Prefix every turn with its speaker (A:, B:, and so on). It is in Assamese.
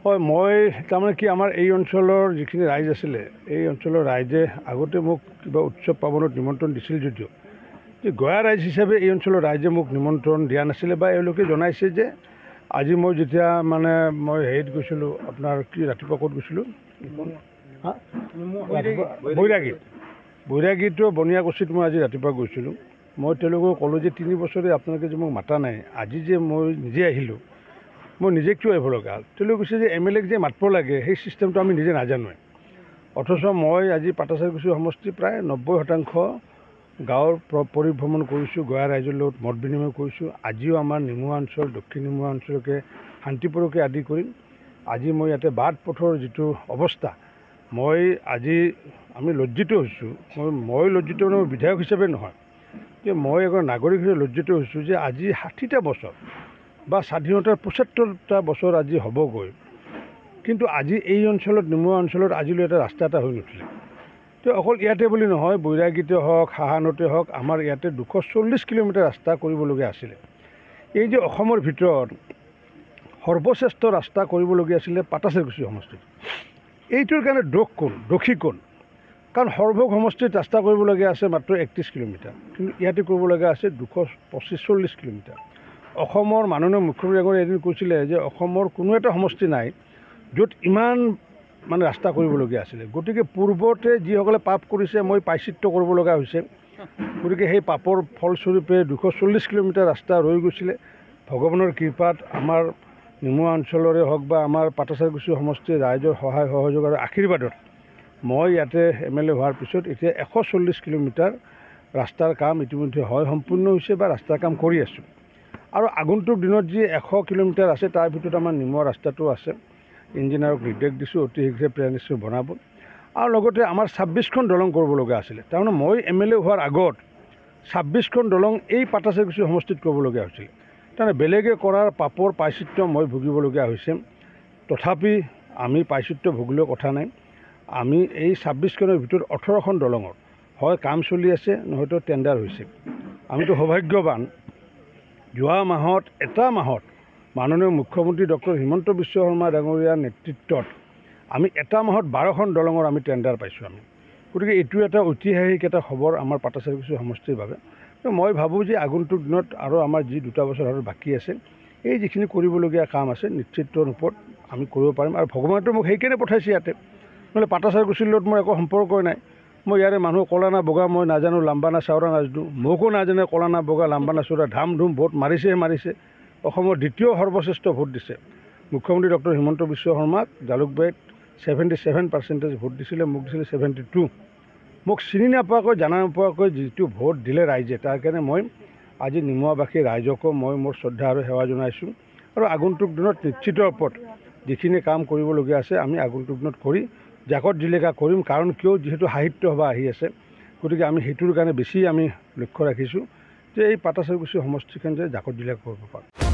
A: হয় মই তাৰমানে কি আমাৰ এই অঞ্চলৰ যিখিনি ৰাইজ আছিলে এই অঞ্চলৰ ৰাইজে আগতে মোক কিবা উৎসৱ পাৰ্বণত নিমন্ত্ৰণ দিছিল যদিও যে গঞা ৰাইজ হিচাপে এই অঞ্চলৰ ৰাইজে মোক নিমন্ত্ৰণ দিয়া নাছিলে বা এওঁলোকে জনাইছে যে আজি মই যেতিয়া মানে মই হেৰিত গৈছিলোঁ আপোনাৰ কি ৰাতিপুৱা ক'ত গৈছিলোঁ বৈৰাগীতো বনিয়াকুছিত মই আজি ৰাতিপুৱা গৈছিলোঁ। মই তেওঁলোকক ক'লোঁ যে 3 বছৰে আপোনালোকে যে মোক মাতা নাই, আজি যে মই নিজে আহিলোঁ, মই নিজে কিয় আহিব লগা হ'ল? তেওঁলোকে কৈছে যে MLA যে মাতিব লাগে সেই ছিষ্টেমটো আমি নিজে নাজানোৱে। অথচ মই আজি পাটাচাৰকুছি সমষ্টি প্ৰায় 90% গাঁৱৰ পৰিভ্ৰমণ কৰিছোঁ, গঞা ৰাইজৰ লগত মত বিনিময় কৰিছোঁ। আজিও আমাৰ নিমুৱা অঞ্চল, দক্ষিণ নিমুৱা অঞ্চলকে শান্তিপুৰকে আদি কৰি আজি মই ইয়াতে বাট পথৰ যিটো অৱস্থা, মই আজি আমি লজ্জিত হৈছোঁ। মই লজ্জিত মানে মই বিধায়ক হিচাপে নহয়, যে মই এগৰাকী নাগৰিক হিচাপে লজ্জিত হৈছোঁ যে আজি 60টা বছৰ বা স্বাধীনতাৰ 75টা বছৰ আজি হ'বগৈ, কিন্তু আজি এই অঞ্চলত নিমুৱা অঞ্চলত আজিলৈ এটা ৰাস্তা এটা হৈ নুঠিলে। তো অকল ইয়াতে বুলি নহয়, বৈৰাগীতে হওক হাহানতে হওক আমাৰ ইয়াতে 240 কিলোমিটাৰ ৰাস্তা কৰিবলগীয়া আছিলে। এই যে অসমৰ ভিতৰত সৰ্বশ্ৰেষ্ঠ ৰাস্তা কৰিবলগীয়া আছিলে পাটাচাৰকুছি সমষ্টিত, এইটোৰ কাৰণে দোষী কোন? কাৰণ সৰ্বভোগ সমষ্টিত ৰাস্তা কৰিবলগীয়া আছে মাত্ৰ 31 কিলোমিটাৰ, কিন্তু ইয়াতে কৰিবলগীয়া আছে 240 কিলোমিটাৰ। অসমৰ মাননীয় মুখ্যমন্ত্ৰীয়ে এদিন কৈছিলে যে অসমৰ কোনো এটা সমষ্টি নাই য'ত ইমান মানে ৰাস্তা কৰিবলগীয়া আছিলে। গতিকে পূৰ্বতে যিসকলে পাপ কৰিছে মই প্ৰায়শ্চিত্ত কৰিব লগা হৈছে। গতিকে সেই পাপৰ ফলস্বৰূপে 240 কিলোমিটাৰ ৰাস্তা ৰৈ গৈছিলে। ভগৱানৰ কৃপাত আমাৰ নিমুৱা অঞ্চলৰে হওক বা আমাৰ পাটাচাৰকুছি সমষ্টিৰ ৰাইজৰ সহায় সহযোগ আৰু আশীৰ্বাদত মই ইয়াতে MLA হোৱাৰ পিছত এতিয়া 140 কিলোমিটাৰ ৰাস্তাৰ কাম ইতিমধ্যে সম্পূৰ্ণ হৈছে বা ৰাস্তাৰ কাম কৰি আছোঁ। আৰু আগন্তুক দিনত যি 100 কিলোমিটাৰ আছে তাৰ ভিতৰত আমাৰ নিমুৱা ৰাস্তাটো আছে। ইঞ্জিনিয়াৰক নিৰ্দেশ দিছোঁ অতি শীঘ্ৰে প্লেন নিশ্চয় বনাব। আৰু লগতে আমাৰ 26খন দলং কৰিব লগা আছিলে। তাৰমানে মই MLA হোৱাৰ আগত 26খন দলং এই পাটাচাৰকুছি সমষ্টিত কৰিবলগীয়া হৈছিল। তাৰমানে বেলেগে কৰাৰ পাপৰ প্ৰায়শ্চিত্ত মই ভুগিবলগীয়া হৈছে। তথাপি আমি প্ৰায়শ্চিত্ত ভুগিলেও কথা নাই, আমি এই 26খনৰ ভিতৰত 18খন দলঙৰ হয় কাম চলি আছে, নহয়তো টেণ্ডাৰ হৈছে। আমিতো সৌভাগ্যৱান, যোৱা মাহত এটা মাহত মাননীয় মুখ্যমন্ত্ৰী ডক্টৰ হিমন্ত বিশ্ব শৰ্মা ডাঙৰীয়াৰ নেতৃত্বত আমি এটা মাহত 12খন দলঙৰ আমি টেণ্ডাৰ পাইছোঁ আমি। গতিকে এইটো এটা ঐতিহাসিক এটা খবৰ আমাৰ পাটাচাৰকুছি সমষ্টিৰ বাবে। মই ভাবোঁ যে আগন্তুক দিনত আৰু আমাৰ যি 2 বছৰ আৰু বাকী আছে, এই যিখিনি কৰিবলগীয়া কাম আছে নিশ্চিত ৰূপত আমি কৰিব পাৰিম। আৰু ভগৱানটো মোক সেইকাৰণে পঠাইছে ইয়াতে, নহ'লে পাটাচাৰকুছিৰ লগত মোৰ একো সম্পৰ্কই নাই। মই ইয়াৰে মানুহ ক'লা না বগা মই নাজানো, লাম্বা না চাওৰা নাজানো, মোকো নাজানে ক'লা না বগা লাম্বা না চাওৰা, ধাম ধুম ভোট মাৰিছে। অসমৰ দ্বিতীয় সৰ্বশ্ৰেষ্ঠ ভোট দিছে মুখ্যমন্ত্ৰী ডক্টৰ হিমন্ত বিশ্ব শৰ্মাক। জালুকবাৰীত 77% ভোট দিছিলে, মোক দিছিলে 72। মোক চিনি নাপোৱাকৈ জানা নোপোৱাকৈ যিটো ভোট দিলে ৰাইজে, তাৰ কাৰণে মই আজি নিমুৱাবাসী ৰাইজকো মই মোৰ শ্ৰদ্ধা আৰু সেৱা জনাইছোঁ। আৰু আগন্তুক দিনত নিশ্চিত ৰূপত যিখিনি কাম কৰিবলগীয়া আছে আমি আগন্তুক দিনত কৰি জাকত জিলিকা কৰিম। কাৰণ কিয়, যিহেতু সাহিত্য সভা আহি আছে, গতিকে আমি সেইটোৰ কাৰণে বেছি আমি লক্ষ্য ৰাখিছোঁ যে এই পাটাচাৰকুছি সমষ্টিখন যে জাকত জিলিকা কৰিব পাৰোঁ।